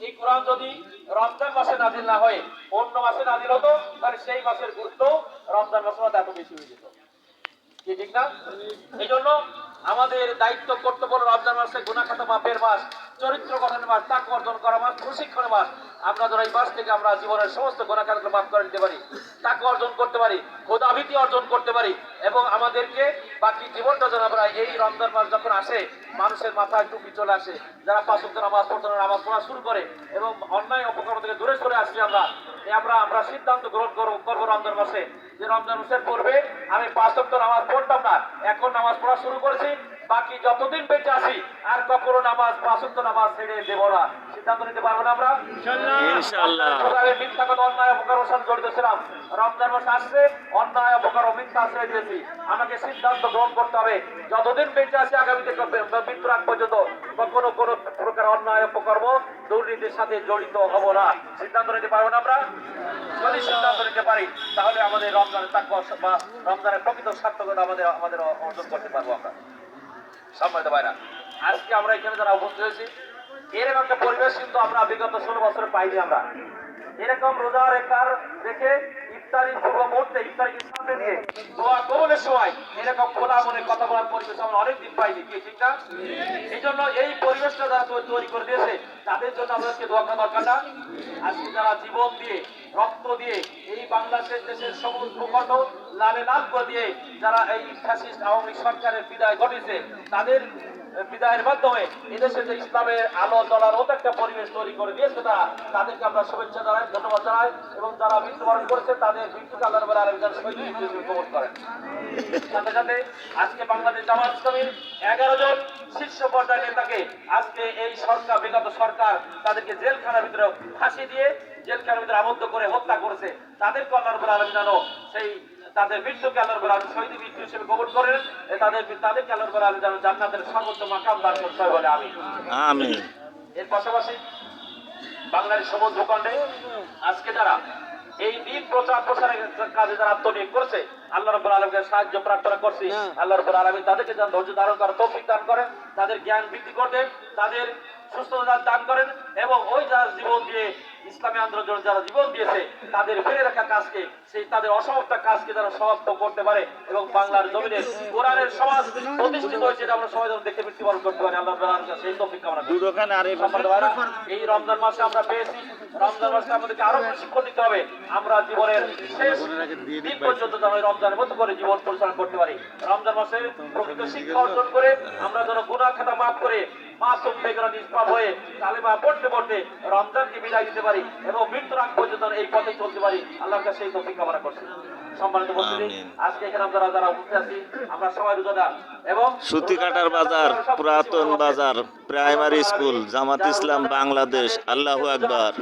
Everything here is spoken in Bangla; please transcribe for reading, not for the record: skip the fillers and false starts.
এই কোরআন যদি রমজান মাসে নাজিল না হয় অন্য মাসে নাজিল হতো, তাহলে সেই মাসের গুরুত্ব রমজান মাসের মধ্যে এত বেশি হয়ে যেত। কি ঠিক না? এই জন্য আমাদের দায়িত্ব কর্তব্য রমজান মাসে গুনাহ খাতা মাপের মাস, চরিত্র গঠনের মাস, তাকওয়া অর্জন করার মাস, প্রশিক্ষণের মাস। আমরা যেন এই মাস থেকে আমরা জীবনের সমস্ত গুনাহ খাতাগুলো মাফ করে দিতে পারি, তাকওয়া অর্জন করতে পারি, খোদাভীতি অর্জন করতে পারি, এবং আমাদেরকে বাকি জীবনটা যেন আমরা এই রমজান মাস যখন আসে মানুষের মাথায় টুপি চলে আসে, যারা পাঁচ ওয়াক্ত নামাজ পড়তে নামাজ পড়া শুরু করে এবং অন্যায় অপকর্ম থেকে দূরে সরে আসছি আমরা সিদ্ধান্ত গ্রহণ করবো রমজান মাসে যে রমজান মাসের পূর্বে আমি পাঁচ ওয়াক্ত নামাজ পড়তাম না, এখন নামাজ পড়া শুরু করেছি, বাকি যতদিন বেঁচে আছি আর কখনো নামাজ পাঁচ ওয়াক্ত নামাজ ছেড়ে দেব না। সিদ্ধান্ত নিতে পারবো না আমরা ইনশাআল্লাহ। মিথ্যা কথা অন্যায় অপকর্মের সাথে জড়িত ছিলাম, রমজান মাস আসছে অন্যায় অপকর্ম মিথ্যা ছেড়ে দিয়েছি। আমাকে সিদ্ধান্ত গ্রহণ করতে হবে যতদিন বেঁচে আছি আগামীতে মৃত্যুর আগ পর্যন্ত কখনো কোনো প্রকার অন্যায় অপকর্ম দুর্নীতির সাথে জড়িত হব না। সিদ্ধান্ত নিতে পারবো না আমরা? যদি সিদ্ধান্ত নিতে পারি তাহলে আমাদের রমজানের তাকওয়া বা রমজানের প্রকৃত সার্থকতা আমাদের অর্জন করতে পারবো আমরা। সম্মানিত ভাইরা, আজকে আমরা এখানে যারা উপস্থিত হয়েছি এরকম একটা পরিবেশ কিন্তু আমরা বিগত 16 বছরে পাইনি। আমরা এরকম রোজা রেখে ইফতারি পূর্ব মুহূর্তে ইফতারিকে সামনে নিয়ে দোয়া কবুলের সময় এরকম খোলা মনে কথা বলার পরিবেশ আমরা অনেকদিন পাইনি। কি ঠিক না? এই জন্য এই পরিবেশটা যারা তৈরি করে দিয়েছে তাদের জন্য আমাদেরকে দোয়া করা দরকার না? আজকে যারা জীবন দিয়ে রক্ত দিয়ে এই বাংলাদেশের দেশের সমস্ত ভূখণ্ড লালে লাল করে দিয়ে যারা এই ফ্যাসিস্ট আওয়ামী সরকারের বিদায় ঘটেছে, তাদের বিদায়ের মাধ্যমে এদেশে যে ইসলামের আলো জ্বলার মতো একটা পরিবেশ তৈরি করে দিয়েছে তাদেরকে আমরা শুভেচ্ছা জানাই, ধন্যবাদ জানাই, এবং যারা মৃত্যুবরণ করেছে তাদের মৃত্যুকে আল্লাহ রাব্বুল আলামিন শহীদ কবুল করেন। সাথে সাথে আজকে বাংলাদেশ জামাত ইসলামীর 11 জন শীর্ষ পর্যায়ের নেতাকে আজকে এই সরকার বিগত সরকার তাদেরকে জেলখানার ভিতরে ফাঁসি দিয়ে জেলখানার ভিতরে আবদ্ধ করে হত্যা করেছে। তাদেরকে আল্লাহ রাব্বুল আলামিন জানো সেই তাদের মৃত্যুকে আল্লাহ রাব্বুল আলামিন শহীদ মৃত্যু হিসেবে কবুল করেন, তাদেরকে আল্লাহ রাব্বুল আলামিন জানো জান্নাতের সর্বোচ্চ মাকাম দান করেন। সবাই বলে আমিন। আমিন। এর পাশাপাশি বাংলাদেশ সবুজ ভূখণ্ডে আজকে যারা এই দিন প্রচার প্রসারের কাজে যারা আত্মনিয়োগ করেছে আল্লাহ রাব্বুল আলামিনের সাহায্য প্রার্থনা করছি। আল্লাহ রাব্বুল আলামিন তাদেরকে যেন ধৈর্য ধারণ করার তৌফিক দান করেন, তাদের জ্ঞান বৃদ্ধি করবেন, তাদের সুস্থতা দান করেন, এবং ওই যারা জীবন দিয়ে ইসলামী আন্দোলন যারা জীবন দিয়েছে তাদের ফিরে রাখা কাজকে তাদের অসমাপ্ত কাজকে যারা সমাপ্ত করতে পারে এবং বাংলার জমিনে কোরআনের সমাজ প্রতিষ্ঠিত হয়েছে এটা আমরা সবাই যেন দেখে মৃত্যুবরণ করতে পারি। আল্লাহ সেই তৌফিক কামনা করি। এই রমজান মাসে আমরা পেয়েছি, রমজান মাসে আমাদেরকে আরো প্রশিক্ষণ দিতে হবে। আমরা জীবনের শেষ দিন পর্যন্ত যেন রমজানের মতো করে জীবন পরিচালনা করতে পারি। রমজান মাসে প্রকৃত শিক্ষা অর্জন করে আমরা যেন গুনাহ খাতা মাফ করে মাসুম বেগুনা নিষ্পাপ হয়ে কালেমা পড়তে পড়তে রমজানকে বিদায় দিতে পারি এবং মৃত্যুর আগ পর্যন্ত এই পথে চলতে পারি। আল্লাহর কাছে সেই তৌফিক কামনা করছি। সম্মানিত উপস্থিতি, আজকে এখানে আমরা যারা উপস্থিত আছি আমরা সবাই রোজাদার এবং সুতিকাটার বাজার, পুরাতন বাজার, প্রাইমারি স্কুল, জামাত ইসলাম বাংলাদেশ। আল্লাহু আকবার।